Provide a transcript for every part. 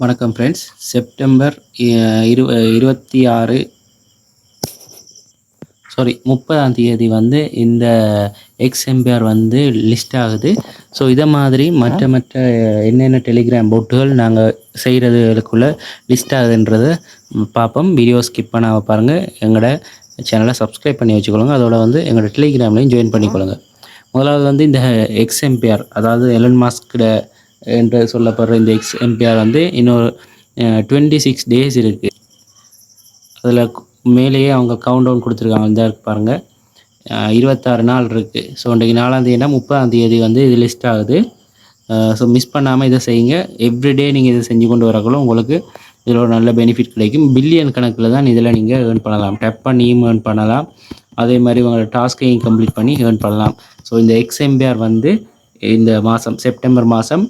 வணக்கம் friends. September 26 30ஆம் தேதி வந்து இந்த எக்ஸ்எம்பிஆர் வந்து லிஸ்ட் ஆகுது. ஸோ இதை மாதிரி மற்ற என்னென்ன டெலிகிராம் போட்டுகள் நாங்கள் செய்கிறதுக்குள்ளே லிஸ்ட் ஆகுதுன்றதை பார்ப்போம். வீடியோ ஸ்கிப் பண்ணாமல் பாருங்கள். எங்களோட சேனலை சப்ஸ்கிரைப் பண்ணி வச்சுக்கொள்ளுங்க. அதோட வந்து எங்களோட டெலிகிராம்லையும் ஜாயின் பண்ணிக்கொள்ளுங்க. முதலாவது வந்து இந்த எக்ஸ்எம்பிஆர், அதாவது எலன் மாஸ்கிட என்று சொல்லப்படுற இந்த எக்ஸ்எம்பிஆர் வந்து இன்னொரு 26 டேஸ் இருக்குது. அதில் மேலேயே அவங்க கவுண்ட் டவுன் கொடுத்துருக்காங்க. இந்த பாருங்கள், 26 நாள் இருக்குது. ஸோ இன்றைக்கு 4ஆம் தேதினா 30ஆம் தேதி வந்து இது லிஸ்ட் ஆகுது. ஸோ மிஸ் பண்ணாமல் இதை செய்யுங்க. எவ்ரிடே நீங்கள் இதை செஞ்சு கொண்டு வரக்குள்ள உங்களுக்கு இதில் ஒரு நல்ல பெனிஃபிட் கிடைக்கும். பில்லியன் கணக்கில் தான் இதில் நீங்கள் ஏர்ன் பண்ணலாம். டேப் பண்ணியும் ஏர்ன் பண்ணலாம். அதே மாதிரி உங்களோட டாஸ்கையும் கம்ப்ளீட் பண்ணி ஏர்ன் பண்ணலாம். ஸோ இந்த எக்ஸ்எம்பிஆர் வந்து இந்த மாதம் செப்டம்பர் மாதம்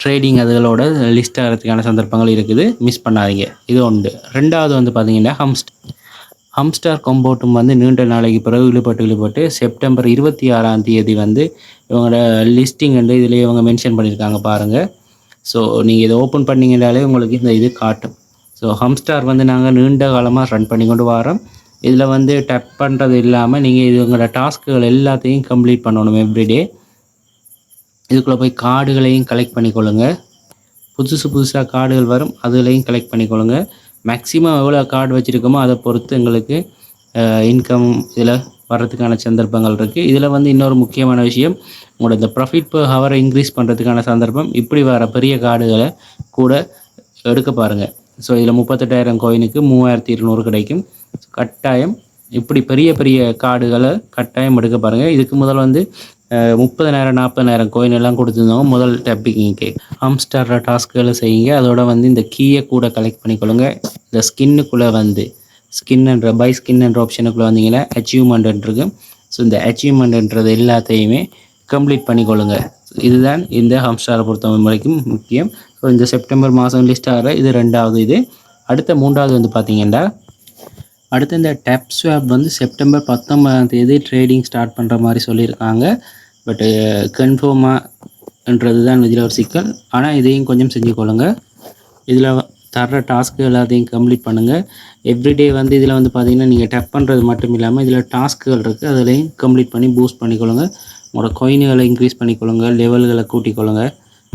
ட்ரேடிங் அதுகளோட லிஸ்ட் ஆகிறதுக்கான சந்தர்ப்பங்கள் இருக்குது. மிஸ் பண்ணாதீங்க. இது ஒன்று. ரெண்டாவது வந்து பார்த்தீங்கன்னா ஹம்ஸ்டார் கொம்போட்டும் வந்து நீண்ட நாளைக்கு பிறகு இழுபட்டு செப்டம்பர் 26ஆம் தேதி வந்து இவங்களோட லிஸ்டிங் வந்து இதில் இவங்க மென்ஷன் பண்ணியிருக்காங்க பாருங்கள். ஸோ நீங்கள் இதை ஓப்பன் பண்ணிங்கனாலே உங்களுக்கு இந்த இது காட்டும். ஸோ ஹம்ஸ்டார் வந்து நாங்கள் நீண்ட காலமாக ரன் பண்ணி கொண்டு வரோம். இதில் வந்து டப் பண்ணுறது இல்லாமல் நீங்கள் இது உங்களோட டாஸ்க்குகள் எல்லாத்தையும் கம்ப்ளீட் பண்ணணும் எவ்ரிடே. இதுக்குள்ளே போய் கார்டுகளையும் கலெக்ட் பண்ணிக்கொள்ளுங்க. புதுசாக கார்டுகள் வரும், அதுகளையும் கலெக்ட் பண்ணிக்கொள்ளுங்க. மேக்ஸிமம் எவ்வளோ கார்டு வச்சுருக்கோமோ அதை பொறுத்து எங்களுக்கு இன்கம் இதில் வர்றதுக்கான சந்தர்ப்பங்கள் இருக்குது. இதில் வந்து இன்னொரு முக்கியமான விஷயம், உங்களோட இந்த ப்ராஃபிட் பெர் ஹவரை இன்க்ரீஸ் பண்ணுறதுக்கான சந்தர்ப்பம். இப்படி வர பெரிய கார்டுகளை கூட எடுக்க பாருங்கள். ஸோ இதில் 38,000 கோயினுக்கு 3,200 கிடைக்கும். கட்டாயம் இப்படி பெரிய கார்டுகளை கட்டாயம் எடுக்க பாருங்கள். இதுக்கு முதல் வந்து 30,000 40,000 கோயின் எல்லாம் கொடுத்துருந்தவங்க முதல் டப்பிங்க்கு ஹம்ஸ்டார் டாஸ்க்குகளை செய்யுங்க. அதோட வந்து இந்த கீயை கூட கலெக்ட் பண்ணிக்கொள்ளுங்க. இந்த ஸ்கின்னுக்குள்ளே வந்து ஸ்கின் என்ற ஆப்ஷனுக்குள்ளே வந்தீங்கன்னா அச்சீவ்மெண்ட் இருக்குது. ஸோ இந்த அச்சீவ்மெண்ட்ன்றது எல்லாத்தையுமே கம்ப்ளீட் பண்ணிக்கொள்ளுங்க. இதுதான் இந்த ஹம்ஸ்டாரை பொறுத்த வரைக்கும் முக்கியம். ஸோ இந்த செப்டம்பர் மாதம் லிஸ்ட் ஆகிற இது ரெண்டாவது. இது அடுத்த மூன்றாவது வந்து பார்த்தீங்கன்னா, அடுத்து இந்த டேப் ஸ்வாப் வந்து செப்டம்பர் 19ஆம் தேதி ட்ரேடிங் ஸ்டார்ட் பண்ணுற மாதிரி சொல்லியிருக்காங்க. பட்டு கன்ஃபார்மாகன்றது தான் இதில் ஒரு சிக்கல். ஆனால் இதையும் கொஞ்சம் செஞ்சுக்கொள்ளுங்க. இதில் தர்ற டாஸ்க்கு எல்லாத்தையும் கம்ப்ளீட் பண்ணுங்கள். எவ்ரிடே வந்து இதில் வந்து பார்த்திங்கன்னா நீங்கள் டேப் பண்ணுறது மட்டும் இல்லாமல் இதில் டாஸ்க்குகள் இருக்குது, அதிலையும் கம்ப்ளீட் பண்ணி பூஸ்ட் பண்ணிக்கொள்ளுங்க. உங்களோட காயின்களை இன்க்ரீஸ் பண்ணிக்கொள்ளுங்க, லெவல்களை கூட்டிக்கொள்ளுங்க.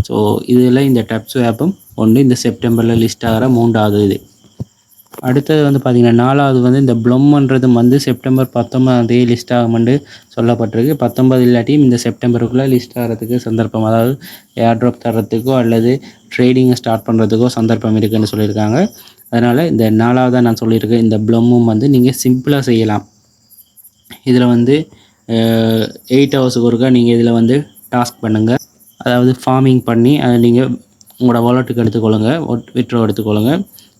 ஸோ இதில் இந்த டேப் ஸ்வாப்பும் ஒன்று இந்த செப்டம்பரில் லிஸ்ட் ஆகிற மூன்றாவது. இது அடுத்தது வந்து பார்த்திங்கன்னா நாலாவது வந்து இந்த ப்ளம்ன்றது வந்து செப்டம்பர் 19ஆம் தேதி லிஸ்ட் ஆகும்னு சொல்லப்பட்டிருக்கு. 19 இல்லாட்டியும் இந்த செப்டம்பருக்குள்ளே லிஸ்ட் ஆகிறதுக்கு சந்தர்ப்பம், அதாவது ஏர்ட்ராப் தர்றதுக்கோ அல்லது ட்ரேடிங்கை ஸ்டார்ட் பண்ணுறதுக்கோ சந்தர்ப்பம் இருக்குதுன்னு சொல்லியிருக்காங்க. அதனால் இந்த நாலாவதாக நான் சொல்லியிருக்கேன் இந்த ப்ளம்மும் வந்து நீங்கள் சிம்பிளாக செய்யலாம். இதில் வந்து 8 ஹவர்ஸுக்கு ஒருக்கா நீங்கள் இதில் வந்து டாஸ்க் பண்ணுங்கள். அதாவது ஃபார்மிங் பண்ணி அதை நீங்கள் உங்களோட வாலெட்டுக்கு எடுத்துக்கொள்ளுங்க, விட்ரோ எடுத்துக்கொள்ளுங்க.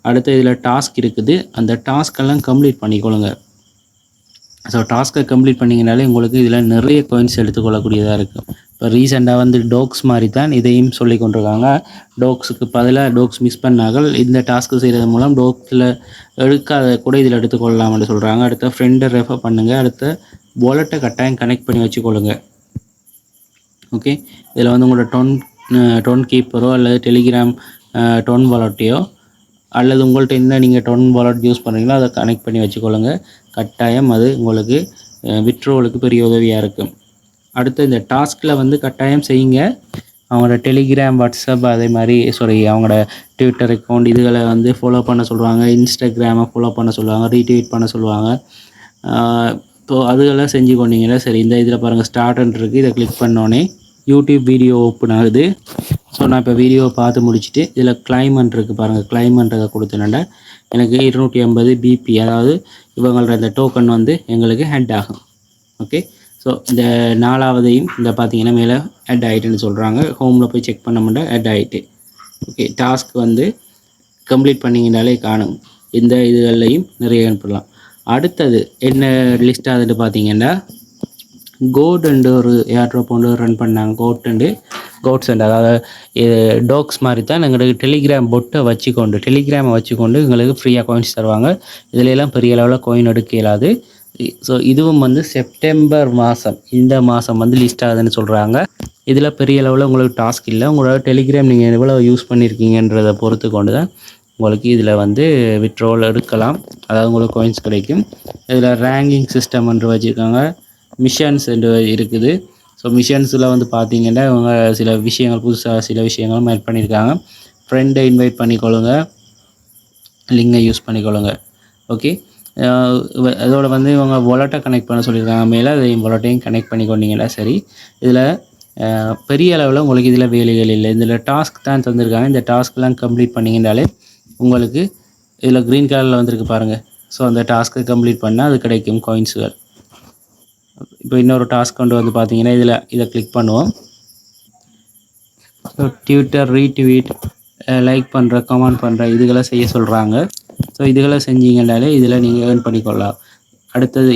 அடுத்து இதில் டாஸ்க் இருக்குது, அந்த டாஸ்க்கெல்லாம் கம்ப்ளீட் பண்ணிக்கொள்ளுங்க. ஸோ டாஸ்க்கை கம்ப்ளீட் பண்ணிங்கனாலே உங்களுக்கு இதில் நிறைய காயின்ஸ் எடுத்துக்கொள்ளக்கூடியதாக இருக்குது. இப்போ ரீசெண்டாக வந்து டோக்ஸ் மாதிரி தான் இதையும் சொல்லி கொண்டிருக்காங்க. டோக்ஸுக்கு பதிலாக டோக்ஸ் மிஸ் பண்ணார்கள் இந்த டாஸ்க்கு செய்கிறது மூலம் டோக்ஸில் எடுக்காத கூட இதில் எடுத்துக்கொள்ளலாம்னு சொல்கிறாங்க. அடுத்த ஃப்ரெண்டை ரெஃபர் பண்ணுங்கள். அடுத்த வாலெட்டை கட்டாயம் கனெக்ட் பண்ணி வச்சுக்கொள்ளுங்க. ஓகே, இதில் வந்து உங்களோட டொன் கீப்பரோ அல்லது டெலிகிராம் டொன் வாலெட்டையோ அல்லது உங்கள்கிட்ட இருந்தால் நீங்கள் டொன் வாலெட் யூஸ் பண்ணுறீங்களோ அதை கனெக்ட் பண்ணி வச்சுக்கொள்ளுங்க. கட்டாயம் அது உங்களுக்கு விட்ரோலுக்கு பெரிய உதவியாக இருக்கும். அடுத்து இந்த டாஸ்கில் வந்து கட்டாயம் செய்யுங்க. அவங்களோட டெலிகிராம், வாட்ஸ்அப், அதே மாதிரி அவங்களோட ட்விட்டர் அக்கௌண்ட் இதுகளை வந்து ஃபாலோ பண்ண சொல்லுவாங்க. இன்ஸ்டாகிராமை ஃபாலோ பண்ண சொல்லுவாங்க, ரீட்வீட் பண்ண சொல்லுவாங்க. ஸோ அதுகெல்லாம் செஞ்சு கொண்டீங்களா சரி. இந்த இதில் பாருங்கள் ஸ்டார்ட்ன்னு இருக்குது, இதை கிளிக் பண்ணோன்னே யூடியூப் வீடியோ ஓப்பன் ஆகுது. ஸோ நான் இப்போ வீடியோவை பார்த்து முடிச்சுட்டு இதில் கிளைமண்ட் இருக்குது பாருங்கள், கிளைமண்ட்றதை கொடுத்தேன்னா எனக்கு 250 பிபி, அதாவது இவங்களோட இந்த டோக்கன் வந்து எங்களுக்கு ஹெட் ஆகும். ஓகே, ஸோ இந்த நாலாவதையும் இந்த பார்த்தீங்கன்னா மேலே ஹெட் ஆகிட்டுன்னு சொல்கிறாங்க. ஹோமில் போய் செக் பண்ண மாட்டேன், ஹெட் ஆகிட்டு. ஓகே, டாஸ்க் வந்து கம்ப்ளீட் பண்ணிங்கனாலே காணும். இந்த இதுகள்லையும் நிறைய அனுப்பலாம். அடுத்தது என்ன லிஸ்ட் ஆகுதுன்னு பார்த்தீங்கன்னா, கோட் ஒரு ஏர்ட்ராப் ஒன்று ரன் பண்ணாங்க. கோட்ஸ் அதாவது டாக்ஸ் மாதிரி தான் எங்களுக்கு டெலிகிராமை வச்சுக்கொண்டு எங்களுக்கு ஃப்ரீயாக காயின்ஸ் தருவாங்க. இதிலெல்லாம் பெரிய அளவில் காயின் எடுக்க இயலாது. ஸோ இதுவும் வந்து செப்டம்பர் மாதம், இந்த மாதம் வந்து லிஸ்ட் ஆகுதுன்னு சொல்கிறாங்க. இதில் பெரிய அளவில் உங்களுக்கு டாஸ்க் இல்லை. உங்களோட டெலிகிராம் நீங்கள் எவ்வளோ யூஸ் பண்ணியிருக்கீங்கன்றதை பொறுத்து கொண்டு தான் உங்களுக்கு இதில் வந்து விட்ரோல் எடுக்கலாம். அதாவது உங்களுக்கு காயின்ஸ் கிடைக்கும். இதில் ரேங்கிங் சிஸ்டம் என்று வச்சுருக்காங்க. மிஷன்ஸ் என்று இருக்குது. ஸோ மிஷன்ஸில் வந்து பார்த்தீங்கன்னா இவங்க சில விஷயங்கள் புதுசாக சில விஷயங்களும் ஆட் பண்ணியிருக்காங்க. ஃப்ரெண்டை இன்வைட் பண்ணிக்கொள்ளுங்க, லிங்கை யூஸ் பண்ணிக்கொள்ளுங்க. ஓகே, அதோட வந்து இவங்க வாலெட்டை கனெக்ட் பண்ண சொல்லியிருக்காங்க. மேலே அதையும் வாலெட்டையும் கனெக்ட் பண்ணிக்கொண்டீங்கன்னா சரி. இதில் பெரிய அளவில் உங்களுக்கு இதில் வேலைகள் இல்லை. இதில் டாஸ்க் தான் தந்திருக்காங்க. இந்த டாஸ்க்லாம் கம்ப்ளீட் பண்ணிங்கனாலே உங்களுக்கு இதில் க்ரீன் கலரில் வந்திருக்கு பாருங்கள். ஸோ அந்த டாஸ்க்கை கம்ப்ளீட் பண்ணால் அது கிடைக்கும் காயின்ஸுகள். இப்போ இன்னொரு டாஸ்க் கொண்டு வந்து பார்த்தீங்கன்னா இதை கிளிக் பண்ணுவோம். ஸோ ட்விட்டர் ரீட்வீட், லைக் பண்ணுற, கமெண்ட் பண்ணுற இதுகளை செய்ய சொல்கிறாங்க. ஸோ இதுகளை செஞ்சீங்கன்னாலே இதில் நீங்கள் ஏர்ன் பண்ணிக்கொள்ளலாம்.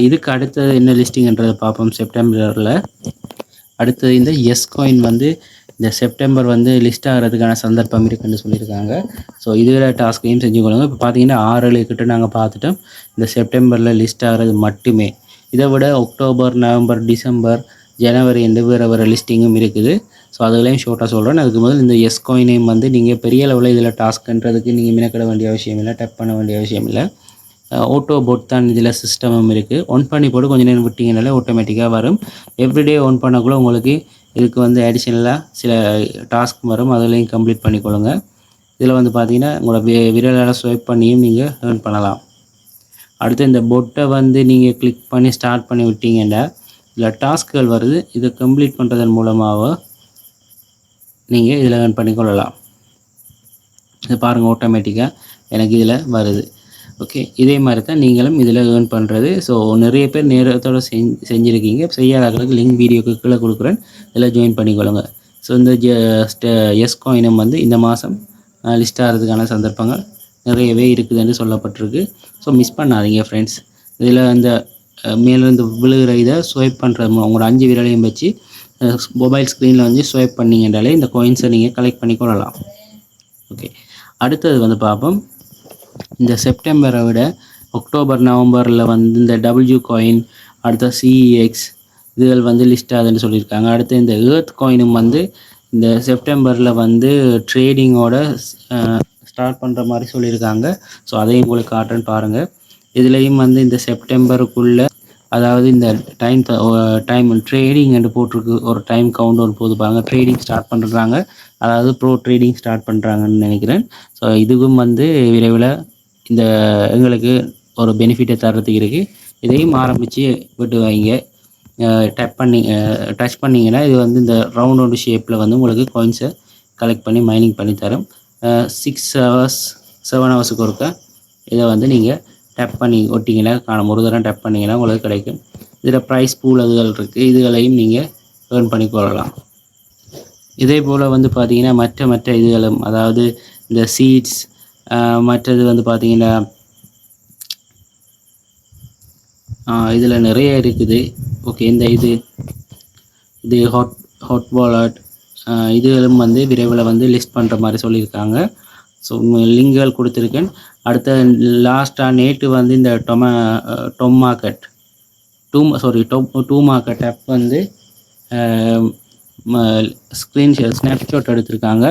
இதுக்கு அடுத்தது என்ன லிஸ்டிங்ன்றதை பார்ப்போம். செப்டம்பரில் அடுத்தது இந்த எஸ் காயின் வந்து இந்த செப்டம்பர் வந்து லிஸ்ட் ஆகிறதுக்கான சந்தர்ப்பம் இருக்குன்னு சொல்லியிருக்காங்க. ஸோ இதில் டாஸ்கையும் செஞ்சுக்கொள்ளுங்க. இப்போ பார்த்தீங்கன்னா 6 கிட்ட நாங்கள் பார்த்துட்டோம். இந்த செப்டம்பரில் லிஸ்ட் ஆகிறது மட்டுமே. இதை விட அக்டோபர், நவம்பர், டிசம்பர், ஜனவரி என்று வேறு லிஸ்டிங்கும் இருக்குது. ஸோ அதுகளையும் ஷோர்ட்டாக சொல்கிறேன். அதுக்கு முதல் இந்த எஸ் காயினையும் வந்து நீங்கள் பெரிய அளவில் இதில் டாஸ்க்ன்றதுக்கு நீங்கள் மினக்கிட வேண்டிய அவசியம் இல்லை, டப் பண்ண வேண்டிய அவசியம் இல்லை. ஆட்டோ போட் தான் இதில் சிஸ்டமும் இருக்குது. ஒன் பண்ணி போட்டு கொஞ்சம் நேரம் விட்டிங்கனாலே ஆட்டோமேட்டிக்காக வரும். எவ்ரிடே ஒன் பண்ணக்குள்ள உங்களுக்கு இதுக்கு வந்து அடிஷ்னலாக சில டாஸ்க் வரும். அதுலேயும் கம்ப்ளீட் பண்ணிக்கொள்ளுங்க. இதில் வந்து பார்த்தீங்கன்னா உங்களோட விரலால் ஸ்வைப் பண்ணியும் நீங்கள் ஏர்ன் பண்ணலாம். அடுத்து இந்த பொட்டை வந்து நீங்கள் கிளிக் பண்ணி ஸ்டார்ட் பண்ணி விட்டீங்கன்னா இதில் டாஸ்க்குகள் வருது. இதை கம்ப்ளீட் பண்ணுறதன் மூலமாக நீங்கள் இதில் ஏர்ன் பண்ணிக்கொள்ளலாம். இது பாருங்கள், ஆட்டோமேட்டிக்காக எனக்கு இதில் வருது. ஓகே, இதே மாதிரி தான் நீங்களும் இதில் ஏர்ன் பண்ணுறது. ஸோ நிறைய பேர் நேரத்தோடு செஞ்சுருக்கீங்க. செய்யாதவர்களுக்கு லிங்க் வீடியோக்கு கீழே கொடுக்குறேன், இதில் ஜாயின் பண்ணிக்கொள்ளுங்க. ஸோ இந்த எஸ் காயினும் வந்து இந்த மாதம் லிஸ்ட் ஆகிறதுக்கான சந்தர்ப்பங்கள் நிறையவே இருக்குதுன்னு சொல்லப்பட்டிருக்கு. ஸோ மிஸ் பண்ணாதீங்க ஃப்ரெண்ட்ஸ். இதில் இந்த மேலேருந்து விழுகிற இதை ஸ்வைப் பண்ணுறது உங்களோட 5 விரலையும் வச்சு மொபைல் ஸ்க்ரீனில் வந்து ஸ்வைப் பண்ணிங்கன்றாலே இந்த காயின்ஸை நீங்கள் கலெக்ட் பண்ணி கொள்ளலாம். ஓகே, அடுத்தது வந்து பார்ப்போம். இந்த செப்டம்பரை விட அக்டோபர், நவம்பரில் வந்து இந்த டபிள்யூ காயின், அடுத்த சிஇஎக்ஸ் இதுகள் வந்து லிஸ்ட் ஆகுதுன்னு சொல்லியிருக்காங்க. அடுத்து இந்த ஏர்த் காயினும் வந்து இந்த செப்டம்பரில் வந்து ட்ரேடிங்கோட ஸ்டார்ட் பண்ணுற மாதிரி சொல்லியிருக்காங்க. ஸோ அதையும் உங்களுக்கு காட்டுறேன்னு பாருங்கள். இதுலேயும் வந்து இந்த செப்டம்பருக்குள்ளே, அதாவது இந்த டைம் ட்ரேடிங் என்று போட்டிருக்கு, ஒரு டைம் கவுண்ட் ஒரு போது பாருங்கள். ட்ரேடிங் ஸ்டார்ட் பண்ணுறாங்க, அதாவது ப்ரோ ட்ரேடிங் ஸ்டார்ட் பண்ணுறாங்கன்னு நினைக்கிறேன். ஸோ இதுவும் வந்து விரைவில் இந்த எங்களுக்கு ஒரு பெனிஃபிட்டை தர்றதுக்கு இருக்குது. இதையும் ஆரம்பித்து விட்டு வைங்க. டச் பண்ணிங்கன்னா இது வந்து இந்த ரவுண்ட் ஷேப்பில் வந்து உங்களுக்கு காயின்ஸை கலெக்ட் பண்ணி மைனிங் பண்ணி தரும். 6 ஹவர்ஸ் 7 ஹவர்ஸுக்கு ஒருக்கா இதை வந்து நீங்கள் டப் பண்ணி ஒட்டிங்கன்னா ஒரு தரம் டப் பண்ணிங்கன்னா உங்களுக்கு கிடைக்கும். இதில் ப்ரைஸ் பூல் அதுகள் இருக்குது, இதுகளையும் நீங்கள் ஏர்ன் பண்ணி கொள்ளலாம். இதே போல் வந்து பார்த்திங்கன்னா மற்ற இதுகளும், அதாவது இந்த சீட்ஸ், மற்றது வந்து பார்த்திங்கன்னா இதில் நிறைய இருக்குது. ஓகே, இந்த இது ஹாட் வாலெட் இதுகளும் வந்து விரைவில் வந்து லிஸ்ட் பண்ணுற மாதிரி சொல்லியிருக்காங்க. ஸோ லிங்குகள் கொடுத்துருக்கேன். அடுத்த லாஸ்ட்டாக நேற்று வந்து இந்த டூ மார்க்கெட் ஆப் வந்து ஸ்னாப்ஷாட் எடுத்திருக்காங்க.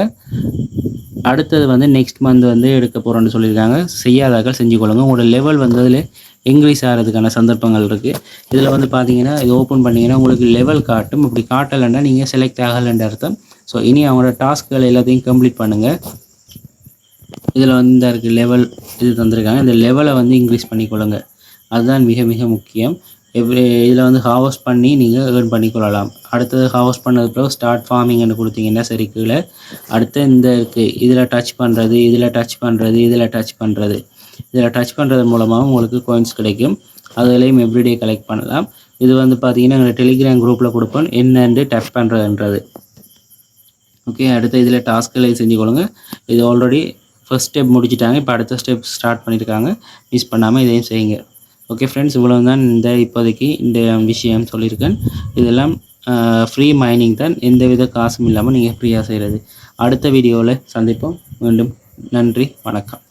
அடுத்தது வந்து நெக்ஸ்ட் மந்த் வந்து எடுக்க போகிறோன்னு சொல்லியிருக்காங்க. செய்யாதாக்கள் செஞ்சு கொள்ளுங்க. உங்களோட லெவல் வந்து அதில் இன்க்ரீஸ் ஆகிறதுக்கான சந்தர்ப்பங்கள் இருக்குது. இதில் வந்து பார்த்தீங்கன்னா இது ஓப்பன் பண்ணிங்கன்னா உங்களுக்கு லெவல் காட்டும். இப்படி காட்டலைன்னா நீங்கள் செலக்ட் ஆகலைன்ற அர்த்தம். ஸோ இனி அவங்களோட டாஸ்க்குகள் எல்லாத்தையும் கம்ப்ளீட் பண்ணுங்கள். இதில் வந்து இருக்குது லெவல், இது தந்திருக்காங்க. இந்த லெவலை வந்து இன்க்ரீஸ் பண்ணிக்கொள்ளுங்க. அதுதான் மிக மிக முக்கியம். இதில் வந்து ஹார்வெஸ்ட் பண்ணி நீங்கள் ஏர்ன் பண்ணிக்கொள்ளலாம். அடுத்தது ஹார்வெஸ்ட் பண்ணது பிறகு ஸ்டார்ட் ஃபார்மிங்னு கொடுத்தீங்கன்னா சரி கீழே அடுத்து இந்த இருக்குது, இதில் டச் பண்ணுறது, இதில் டச் பண்ணுறது மூலமாக உங்களுக்கு காயின்ஸ் கிடைக்கும். அதுலேயும் எவ்ரிடே கலெக்ட் பண்ணலாம். இது வந்து பார்த்தீங்கன்னா எங்கள் டெலிகிராம் குரூப்பில் கொடுப்பேன், என்னென்று டச் பண்ணுறதுன்றது. ஓகே, அடுத்து இதில் டாஸ்க்களை செஞ்சு கொள்ளுங்க. இது ஆல்ரெடி ஃபர்ஸ்ட் ஸ்டெப் முடிச்சிட்டாங்க, இப்போ அடுத்த ஸ்டெப் ஸ்டார்ட் பண்ணியிருக்காங்க. மிஸ் பண்ணாமல் இதையும் செய்யுங்க. ஓகே ஃப்ரெண்ட்ஸ், இவ்வளவு தான் இப்போதைக்கு இந்த விஷயம் சொல்லியிருக்கேன். இதெல்லாம் ஃப்ரீ மைனிங் தான், எந்தவித காசும் இல்லாமல் நீங்கள் ஃப்ரீயாக செய்கிறது. அடுத்த வீடியோவில் சந்திப்போம். மீண்டும் நன்றி, வணக்கம்.